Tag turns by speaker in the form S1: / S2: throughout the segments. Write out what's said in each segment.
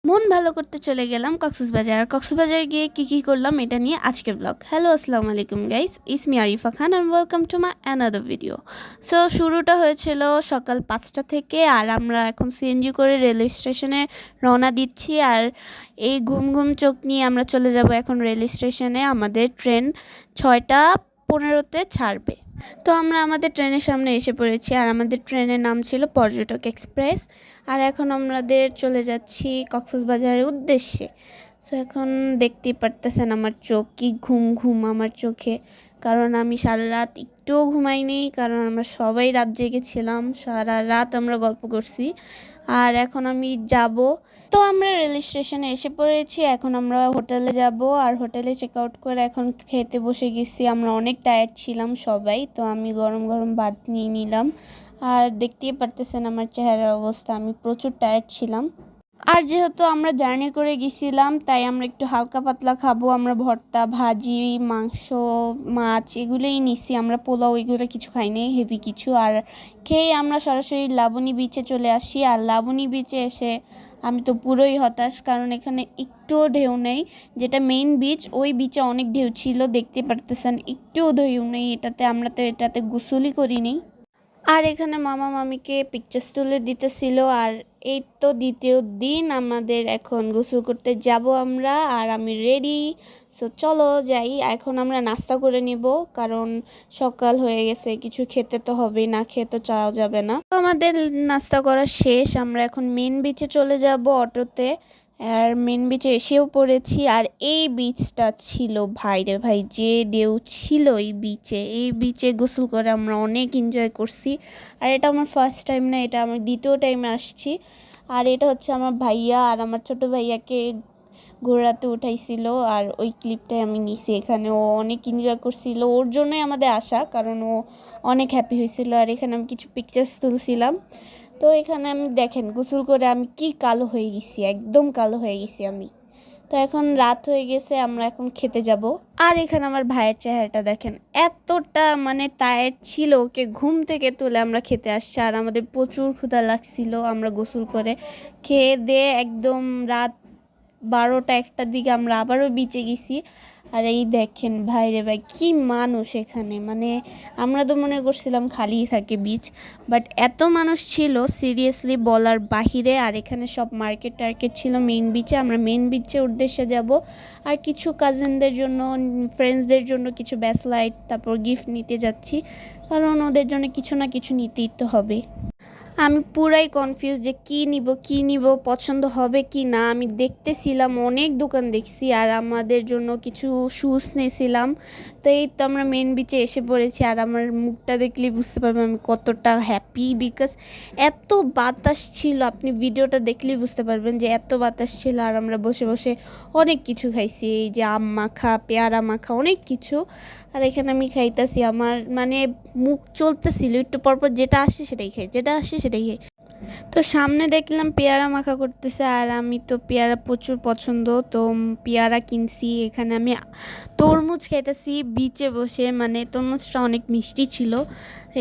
S1: মন ভালো করতে চলে গেলাম কক্সবাজার। আর কক্সবাজারে গিয়ে কী করলাম এটা নিয়ে আজকের ব্লগ। হ্যালো, আসসালামু আলাইকুম guys, it's me Arifa Khan and welcome to my another video. So শুরুটা হয়েছিল সকাল 5টা থেকে, আর আমরা এখন সিএনজি করে রেলওয়ে স্টেশনে রওনা দিচ্ছি। আর এই ঘুম ঘুম চোখ নিয়ে আমরা চলে যাব এখন রেল স্টেশনে। আমাদের ট্রেন 6টা 15-তে ছাড়বে। তো আমরা আমাদের ট্রেনের সামনে এসে পড়েছি, আর আমাদের ট্রেনের নাম ছিল পর্যটক এক্সপ্রেস। আর এখন আমাদের চলে যাচ্ছি কক্সবাজারের উদ্দেশ্যে। সো এখন দেখতেই পারতেছেন আমার চোখ কি ঘুম ঘুম আমার চোখে, কারণ আমি সারা রাত একটুও ঘুমাইনি, কারণ আমরা সবাই রাত জেগেছিলাম, সারা রাত আমরা গল্প করছি। আর এখন আমি যাব। তো আমরা রেল স্টেশনে এসে পড়েছি, এখন আমরা হোটেলে যাব। আর হোটেলে চেক আউট করে এখন খেতে বসে গেছি। আমরা অনেক টায়ার্ড ছিলাম সবাই, তো আমি গরম গরম ভাত নিয়ে নিলাম। আর দেখতেই পারতেছেন আমার চেহারার অবস্থা, আমি প্রচুর টায়ার্ড ছিলাম। আর যেহেতু আমরা জার্নি করে গেছিলাম, তাই আমরা একটু হালকা পাতলা খাবো। আমরা ভর্তা, ভাজি, মাংস, মাছ এগুলোই নিছি, আমরা পোলাও এগুলো কিছু খাইনি, হেভি কিছু। আর খেয়ে আমরা সরাসরি লাবণী বিচে চলে আসি। আর লাবণী বিচে এসে আমি তো পুরোই হতাশ, কারণ এখানে একটুও ঢেউ নেই। যেটা মেইন বিচ, ওই বিচে অনেক ঢেউ ছিল, দেখতে পারতেছেন একটুও ঢেউ নেই এটাতে। আমরা তো এটাতে গোসলই করিনি। আর এখানে মামা মামিকে পিকচার্স তুলে দিতেছিল। আর এই তো দ্বিতীয় দিন, আমাদের এখন গোসল করতে যাব আমরা, আর আমি রেডি। সো চলো যাই, এখন আমরা নাস্তা করে নিব, কারণ সকাল হয়ে গেছে, কিছু খেতে তো হবে, না খেয়ে তো চাওয়া যাবে না। তো আমাদের নাস্তা করা শেষ, আমরা এখন মেন বিচে চলে যাব অটোতে। আর মেন বিচে এসেও পড়েছি। আর এই বিচটা ছিল ভাই রে ভাই, যে ঢেউ ছিল এই বিচে গোসল করে আমরা অনেক এনজয় করছি। আর এটা আমার ফার্স্ট টাইম না, এটা আমার দ্বিতীয় টাইমে আসছি। আর এটা হচ্ছে আমার ভাইয়া, আর আমার ছোট ভাইয়াকে ঘোরাতে উঠাইছিল, আর ওই ক্লিপটাই আমি নিছি এখানে। ও অনেক এনজয় করছিল, ওর জন্যই আমাদের আসা, কারণ ও অনেক হ্যাপি হয়েছিল। আর এখানে আমি কিছু পিকচার্স তুলছিলাম। তো এখানে আমি দেখেন গোসল করে আমি কি কালো হয়ে গেছি, একদম কালো হয়ে গেছি আমি। তো এখন রাত হয়ে গেছে, আমরা এখন খেতে যাব। আর এখানে আমার ভাইয়ের চেহারাটা দেখেন, এতটা মানে টায়ার্ড ছিল, ওকে ঘুম থেকে তুলে আমরা খেতে আসছি। আর আমাদের প্রচুর ক্ষুধা লাগছিল, আমরা গোসল করে খেয়ে দিয়ে একদম রাত 12টা 1টার দিকে আমরা আবারও বিচে গেছি। আর এই দেখেন ভাই রে ভাই, কি মানুষ এখানে, মানে আমরা তো মনে করছিলাম খালিই থাকে বিচ, বাট এত মানুষ ছিল সিরিয়াসলি বলার বাহিরে। আর এখানে সব মার্কেট টার্কেট ছিল মেইন বিচে। আমরা মেইন বিচে উদ্দেশ্যে যাব, আর কিছু কাজিনদের জন্য, ফ্রেন্ডসদের জন্য কিছু ব্যাসলাইট, তারপর গিফট নিতে যাচ্ছি, কারণ ওদের জন্য কিছু না কিছু নিতেই তো হবে। আমি পুরাই কনফিউজ যে কী নিব, পছন্দ হবে কি না। আমি দেখতেছিলাম, অনেক দোকান দেখছি, আর আমাদের জন্য কিছু শুজ নিয়েছিলাম। তো এই তো আমরা মেন বিচে এসে পড়েছি। আর আমার মুখটা দেখলেই বুঝতে পারবেন আমি কতটা হ্যাপি, বিকজ এত বাতাস ছিল, আপনি ভিডিওটা দেখলেই বুঝতে পারবেন যে এত বাতাস ছিল। আর আমরা বসে বসে অনেক কিছু খাইছি, এই যে আম মাখা, পেয়ারা মাখা, অনেক কিছু। আর এখানে আমি খাইতেছি, আমার মানে মুখ চলতেছিল, একটু পরপর যেটা আসে সেটাই খাই, যেটা আসে সেটাই খাই। তো সামনে দেখলাম পেয়ারা মাখা করতেছে, আর আমি তো পেয়ারা প্রচুর পছন্দ, তো পেয়ারা কিনছি। এখানে আমি তরমুজ খাইতেছি বিচে বসে, মানে তরমুজটা অনেক মিষ্টি ছিল।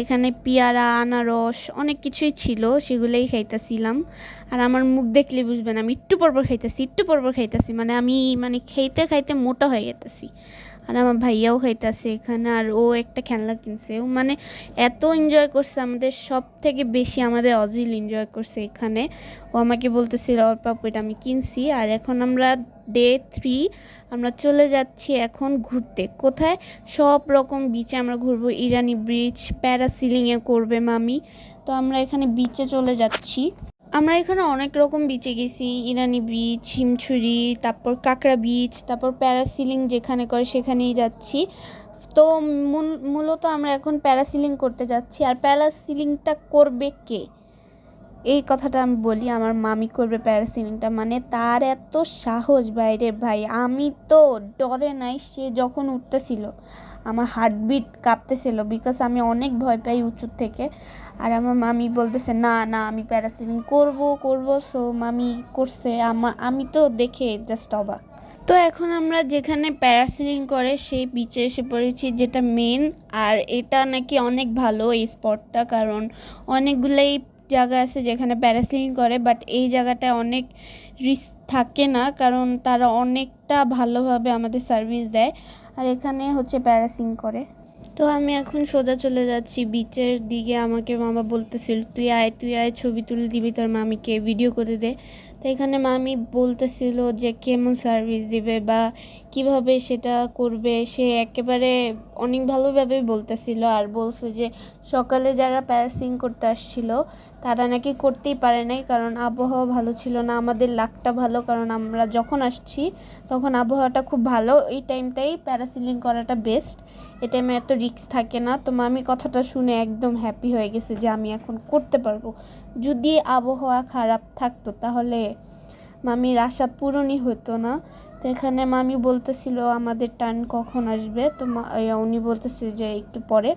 S1: এখানে পেয়ারা, আনারস অনেক কিছুই ছিল, সেগুলোই খাইতেছিলাম। আর আমার মুখ দেখলে বুঝবেন আমি একটু পরপর খাইতেছি, মানে আমি মানে খাইতে খাইতে মোটা হয়ে গেতেছি। আর আমার ভাইয়াও খাইতেছে এখানে, আর ও একটা খেলনা কিনছে। ও মানে এত এনজয় করছে, আমাদের সব থেকে বেশি আমাদের অজিল এনজয় করছে এখানে। ও আমাকে বলতেছিল ওর পাপু এটা আমি কিনছি। আর এখন আমরা ডে 3, আমরা চলে যাচ্ছি এখন ঘুরতে। কোথায়? সব রকম বিচে আমরা ঘুরবো। ইরানি ব্রিজ, প্যারাসিলিংয়ে করবে মামি। তো আমরা এখানে বিচে চলে যাচ্ছি। আমরা এখানে অনেক রকম বিচে গেছি, ইরানি বিচ, হিমছড়ি, তারপর কাঁকড়া বিচ, তারপর প্যারাসিলিং যেখানে করে সেখানেই যাচ্ছি। তো মূলত আমরা এখন প্যারাসিলিং করতে যাচ্ছি। আর প্যারাসিলিংটা করবে কে, এই কথাটা আমি বলি, আমার মামি করবে প্যারাসিলিংটা। মানে তার এত সাহস বাইরে ভাই, আমি তো ডরে নাই। সে যখন উঠতেছিল আমার হার্টবিট কাঁপতেছিল, বিকজ আমি অনেক ভয় পাই উঁচুর থেকে। আর আমার মামি বলতেছে না না আমি প্যারাসিলিং করব। সো মামি করছে, আমি তো দেখে জাস্ট অবাক। তো এখন আমরা যেখানে প্যারাসিলিং করে সেই বিচে এসে পড়েছি, যেটা মেন। আর এটা নাকি অনেক ভালো এই স্পটটা, কারণ অনেকগুলোই জায়গা আছে যেখানে প্যারাসিলিং করে, বাট এই জায়গাটা অনেক থাকে না, কারণ তারা অনেকটা ভালোভাবে আমাদের সার্ভিস দেয়। আর এখানে হচ্ছে প্যারাসিং করে। তো আমি এখন সোজা চলে যাচ্ছি বিচের দিকে। আমাকে মামা বলতেছিল তুই আয় ছবি তুলে দিবি তোর মামিকে, ভিডিও করে দে। তো এখানে মামি বলতেছিল যে কেমন সার্ভিস দিবে বা কিভাবে সেটা করবে, সে একেবারে অনেক ভালোভাবে বলতেছিল। আর বলছে যে সকালে যারা প্যারাসিং করতে আসছিল তারা নাকি করতেই পারে নাই, কারণ আবহাওয়া ভালো ছিল না। আমাদের লাকটা ভালো, কারণ আমরা যখন আসছি তখন আবহাওয়াটা খুব ভালো, এই টাইমটাই প্যারাসিলিং করাটা বেস্ট। এই টাইমে এত রিস্ক থাকে না। তো মামি কথাটা শুনে একদম হ্যাপি হয়ে গেছে যে আমি এখন করতে পারবো। যদি আবহাওয়া খারাপ থাকতো তাহলে মামির আশা পূরণই হতো না। তো এখানে মামি বলতেছিল আমাদের টার্ন কখন আসবে, তো উনি বলতেছে যে একটু পরে।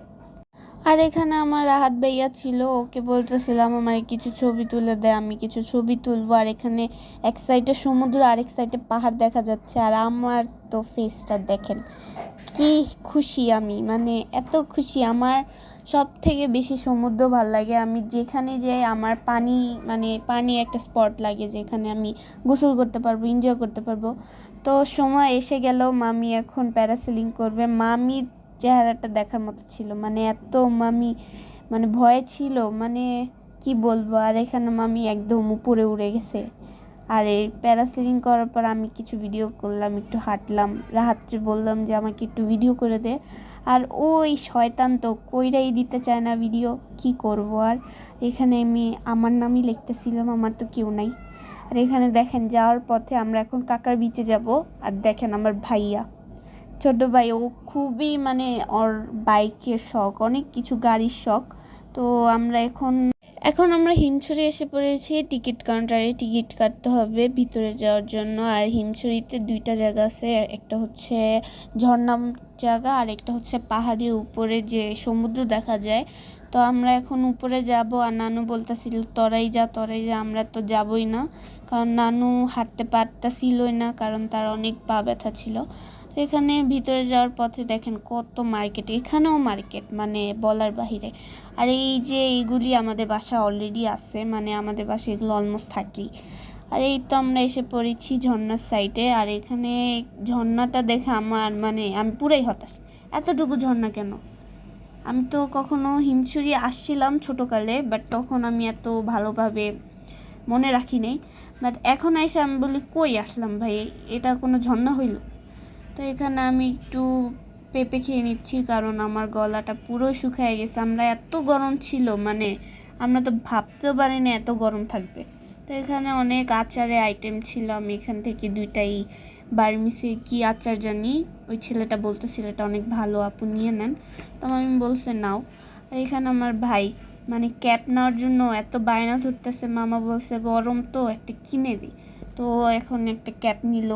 S1: আর এখানে আমার রাহাত ভাইয়া ছিল, ওকে বলতেছিলাম আমার কিছু ছবি তুলে দেয়, আমি কিছু ছবি তুলবো। আর এখানে এক সাইডে সমুদ্র, আরেক সাইডে পাহাড় দেখা যাচ্ছে। আর আমার তো ফেসটা দেখেন, কি খুশি আমি, মানে এত খুশি। আমার সব থেকে বেশি সমুদ্র ভাল লাগে। আমি যেখানে যাই আমার পানি, মানে পানি একটা স্পট লাগে যেখানে আমি গোসল করতে পারবো, এনজয় করতে পারবো। তো সময় এসে গেল, মামি এখন প্যারাসেলিং করবে। মামির চেহারাটা দেখার মতো ছিল, মানে এত মামি মানে ভয় ছিল, মানে কি বলবো। আর এখানে মামি একদম উপরে উড়ে গেছে। আর এই প্যারাসেলিং করার পর আমি কিছু ভিডিও করলাম, একটু হাঁটলাম, রাহাতকে বললাম যে আমাকে একটু ভিডিও করে দে। আর ওই শয়তান তো কইরাই দিতে চায় না ভিডিও, কি করব। আর এখানে আমি আমার নামই লিখতেছিলাম, আমার তো কেউ নাই। আর এখানে দেখেন যাওয়ার পথে আমরা এখন কাকার বিচে যাব। আর দেখেন আমার ভাইয়া, ছোট ভাই, ও খুবই মানে ওর বাইকের শখ, অনেক কিছু গাড়ির শখ। তো আমরা এখন আমরা হিমছড়ি এসে পড়েছি। টিকিট কাউন্টারে টিকিট কাটতে হবে ভিতরে যাওয়ার জন্য। আর হিমছড়িতে দুইটা জায়গা আছে, একটা হচ্ছে ঝর্ণা জায়গা আর একটা হচ্ছে পাহাড়ের উপরে যে সমুদ্র দেখা যায়। তো আমরা এখন উপরে যাব। আর নানু বলতেছিল তোরাই যা, আমরা তো যাবই না, কারণ নানু হাঁটতে পারতেছিলই না, কারণ তার অনেক পা ব্যথা ছিল। এখানে ভিতরে যাওয়ার পথে দেখেন কত মার্কেট, এখানেও মার্কেট মানে বলার বাহিরে। আর এই যে এইগুলি আমাদের বাসায় অলরেডি আছে, মানে আমাদের বাসায় এগুলো অলমোস্ট থাকেই। আর এই তো আমরা এসে পড়েছি ঝর্ণার সাইডে। আর এখানে ঝর্ণাটা দেখে আমার মানে আমি পুরাই হতাশ, এতটুকু ঝর্ণা কেন। আমি তো কখনো হিমছড়ি আসছিলাম ছোটোকালে, বাট তখন আমি এত ভালোভাবে মনে রাখি নাই। বাট এখন এসে আমি বলি কই আসলাম ভাই, এটা কোনো ঝর্ণা হইল। তো এখানে আমি একটু পেঁপে খেয়ে নিচ্ছি, কারণ আমার গলাটা পুরো শুকিয়ে গেছে। আমরা এত গরম ছিল, মানে আমরা তো ভাবতেও পারিনি এত গরম থাকবে। তো এখানে অনেক আচারের আইটেম ছিল, আমি এখান থেকে দুইটাই বার্মিসের কি আচার জানি, ওই ছেলেটা বলতেছিল এটা অনেক ভালো, আপু নিয়ে নেন। তো আমি বলছে নাও। আর এখানে আমার ভাই মানে ক্যাপ নেওয়ার জন্য এত বায়না ধরতেছে, মামা বলছে গরম তো একটা কিনে দিই। তো এখন একটা ক্যাপ নিল।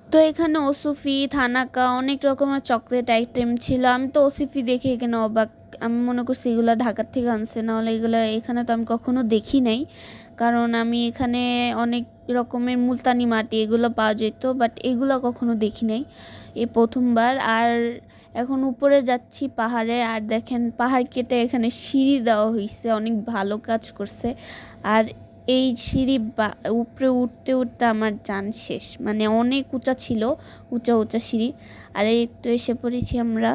S1: তো এখানে ওসুফি, থানাকা, অনেক রকমের চকলেট আইটেম ছিল। আমি তো ওসিফি দেখে এখানে অবাক, আমি মনে করছি এগুলো ঢাকার থেকে আনছে, নাহলে এগুলো এখানে তো আমি কখনো দেখি নাই। কারণ আমি এখানে অনেক রকমের মুলতানি মাটি এগুলো পাওয়া যেত, বাট এগুলো কখনো দেখি নাই, এই প্রথমবার। আর এখন উপরে যাচ্ছি পাহাড়ে। আর দেখেন পাহাড় কেটে এখানে সিঁড়ি দেওয়া হয়েছে, অনেক ভালো কাজ করছে। আর এই সিঁড়ি উপরে উঠতে উঠতে আমার জান শেষ, মানে অনেক উঁচা ছিল, উঁচা উঁচা সিঁড়ি। আর এই তো এসে পড়েছি আমরা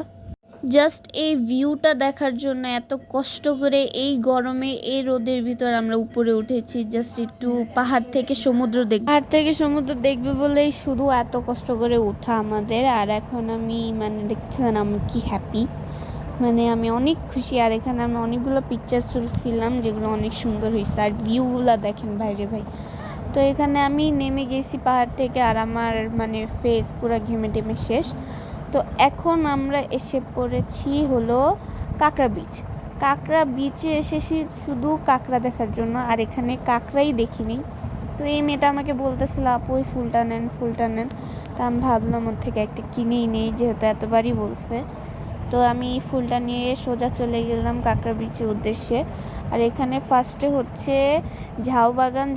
S1: জাস্ট এই ভিউটা দেখার জন্য। এত কষ্ট করে এই গরমে এই রোদের ভিতর আমরা উপরে উঠেছি জাস্ট একটু পাহাড় থেকে সমুদ্র দেখবে বলেই শুধু এত কষ্ট করে উঠা আমাদের। আর এখন আমি মানে দেখতেছেন আমি কি হ্যাপি, মানে আমি অনেক খুশি। আর এখানে আমি অনেকগুলো পিকচার তুলছিলাম যেগুলো অনেক সুন্দর হয়েছে। আর ভিউগুলো দেখেন ভাইরে ভাই। তো এখানে আমি নেমে গেছি পাহাড় থেকে, আর আমার মানে ফেস পুরো ঘেমে টেমে শেষ। তো এখন আমরা এসে পড়েছি হলো কাঁকড়া বিচ। কাঁকড়া বিচে এসেছি শুধু কাঁকড়া দেখার জন্য, আর এখানে কাঁকড়াই দেখিনি। তো এই মেয়েটা আমাকে বলতেছিল আপু ওই ফুলটা নেন। তো আমি ভাবলাম ওর থেকে একটা কিনেই নেই, যেহেতু এতবারই বলছে। তো আমি ফুলটা নিয়ে সোজা চলে গেলাম কাঁকড়া বিচের উদ্দেশ্যে। আর এখানে ফার্স্টে হচ্ছে ঝাউ বাগান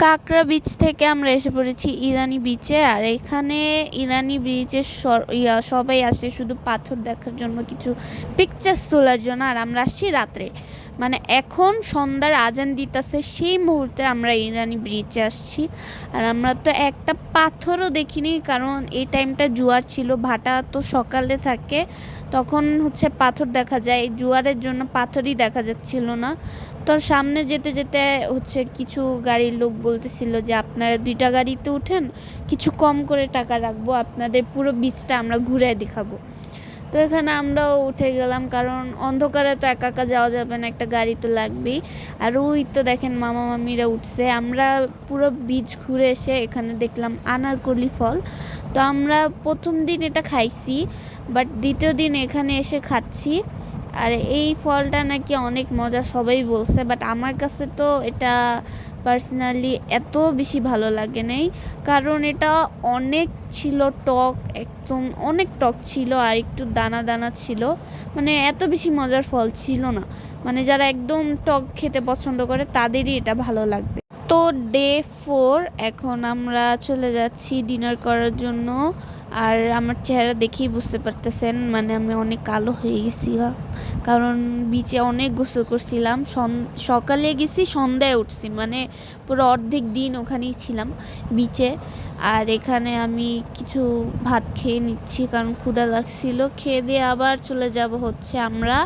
S1: কাঁকড়া বিচ থেকে আমরা এসে পড়েছি ইরানি বিচে। আর এখানে ইরানি বিচে সবাই আসে শুধু পাথর দেখার জন্য, কিছু পিকচার্স তোলার জন্য। আর আমরা আসছি রাত্রে, মানে এখন সন্ধ্যার আজান দিতেছে, সেই মুহূর্তে আমরা ইরানি ব্রিজে আসছি। আর আমরা তো একটা পাথরও দেখিনি, কারণ এই টাইমটা জোয়ার ছিল। ভাটা তো সকালে থাকে, তখন হচ্ছে পাথর দেখা যায়, জোয়ারের জন্য পাথরই দেখা যাচ্ছিল না। তো সামনে যেতে যেতে হচ্ছে কিছু গাড়ির লোক বলতেছিল যে আপনারা 2টা গাড়িতে উঠেন, কিছু কম করে টাকা রাখবো, আপনাদের পুরো বিচটা আমরা ঘুরে দেখাবো। তো এখানে আমরাও উঠে গেলাম, কারণ অন্ধকারে তো একা একা যাওয়া যাবে না, একটা গাড়ি তো লাগবেই। আর ওই তো দেখেন মামা মামিরা উঠছে। আমরা পুরো বিচ ঘুরে এসে এখানে দেখলাম আনারকলি ফল। তো আমরা প্রথম দিন এটা খাইছি, বাট দ্বিতীয় দিন এখানে এসে খাচ্ছি। আর এই ফলটা নাকি অনেক মজা সবাই বলছে, বাট আমার কাছে তো এটা পার্সোনালি এত বেশি ভালো লাগে নাই, কারণ এটা অনেক ছিল টক, একদম অনেক টক ছিল, আর একটু দানা দানা ছিল, মানে এত বেশি মজার ফল ছিল না। মানে যারা একদম টক খেতে পছন্দ করে তাদেরই এটা ভালো লাগবে। তো ডে 4 এখন আমরা চলে যাচ্ছি ডিনার করার জন্য। আর আমার চেহারা দেখেই বুঝতে পারতেছেন, মানে আমি অনেক কালো হয়ে গেছি, কারণ বিচে অনেক গোসল করছিলাম। সকালে গেছি, সন্ধ্যায় উঠছি, মানে পুরো অর্ধেক দিন ওখানেই ছিলাম বিচে। আর এখানে আমি কিছু ভাত খেয়ে নিচ্ছি, কারণ ক্ষুধা লাগছিল। খেয়ে দিয়ে আবার চলে যাব হচ্ছে আমরা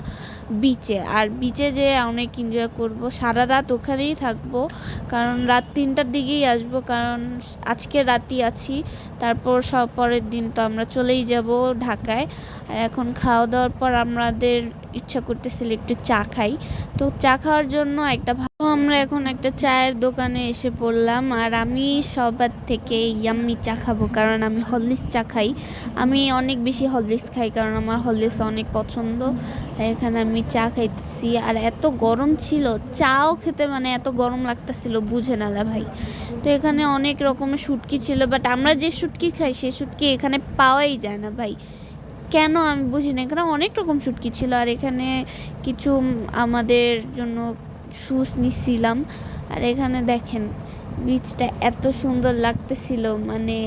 S1: বিচে। আর বিচে যে অনেক এনজয় করব, সারা রাত ওখানেই থাকবো, কারণ রাত 3টার দিকেই আসবো, কারণ আজকে রাতই আছি, তারপর পরের দিন তো আমরা চলেই যাব ঢাকায়। আর এখন খাওয়া দাওয়ার পর আমাদের ইচ্ছা করতেছিল একটু চা খাই। তো চা খাওয়ার জন্য আমরা এখন একটা চায়ের দোকানে এসে পড়লাম। আর আমি সবার থেকে ইয়াম্মি চা খাবো, কারণ আমি হরলিক্স চা খাই। আমি অনেক বেশি হরলিক্স খাই, কারণ আমার হরলিক্স অনেক পছন্দ। এখানে আমি চা খাইতেছি, আর এত গরম ছিল, চাও খেতে মানে এত গরম লাগতেছিল বুঝে না ভাই। তো এখানে অনেক রকমের শুটকি ছিল, বাট আমরা যে শুটকি খাই সে শুটকি এখানে পাওয়াই যায় না ভাই, কেন আমি বুঝি না। এখানে অনেক রকম শুটকি ছিল। আর এখানে কিছু আমাদের জন্য শুজ নিছিলাম। আর এখানে দেখেন বিচটা এত সুন্দর লাগতেছিল, মানে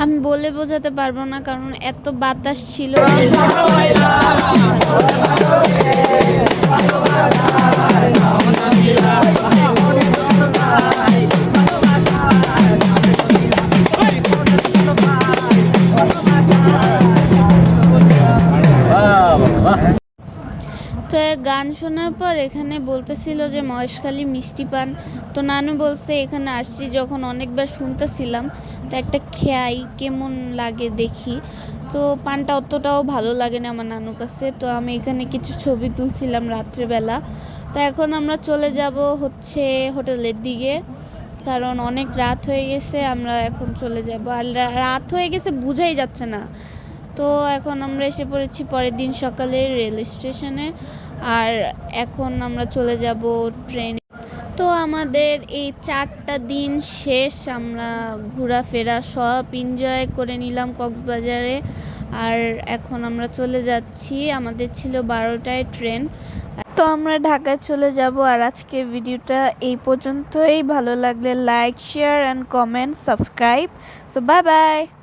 S1: আমি বলে বোঝাতে পারবো না, কারণ এত বাতাস ছিল। তো গান শোনার পর এখানে বলতেছিল যে মহেশখালী মিষ্টি পান। তো নানু বলছে এখানে আসছি যখন অনেকবার শুনতেছিলাম, তো একটা খেয়াই কেমন লাগে দেখি। তো পানটা অতটাও ভালো লাগে না আমার নানুর কাছে। তো আমি এখানে কিছু ছবি তুলছিলাম রাত্রেবেলা। তো এখন আমরা চলে যাব হচ্ছে হোটেলের দিকে, কারণ অনেক রাত হয়ে গেছে, আমরা এখন চলে যাব। আর রাত হয়ে গেছে বুঝাই যাচ্ছে না। তো এখন আমরা এসে পড়েছি পরের দিন সকালে রেল স্টেশনে। আর এখন আমরা চলে যাব ট্রেনে। তো আমাদের এই 4টা দিন শেষ, আমরা ঘোরাফেরা সব এনজয় করে নিলাম কক্সবাজারে। আর এখন আমরা চলে যাচ্ছি, আমাদের ছিল 12টায় ট্রেন। তো আমরা ঢাকায় চলে যাব। আর আজকে ভিডিওটা এই পর্যন্তই। ভালো লাগলে like, share and comment, subscribe. So bye bye.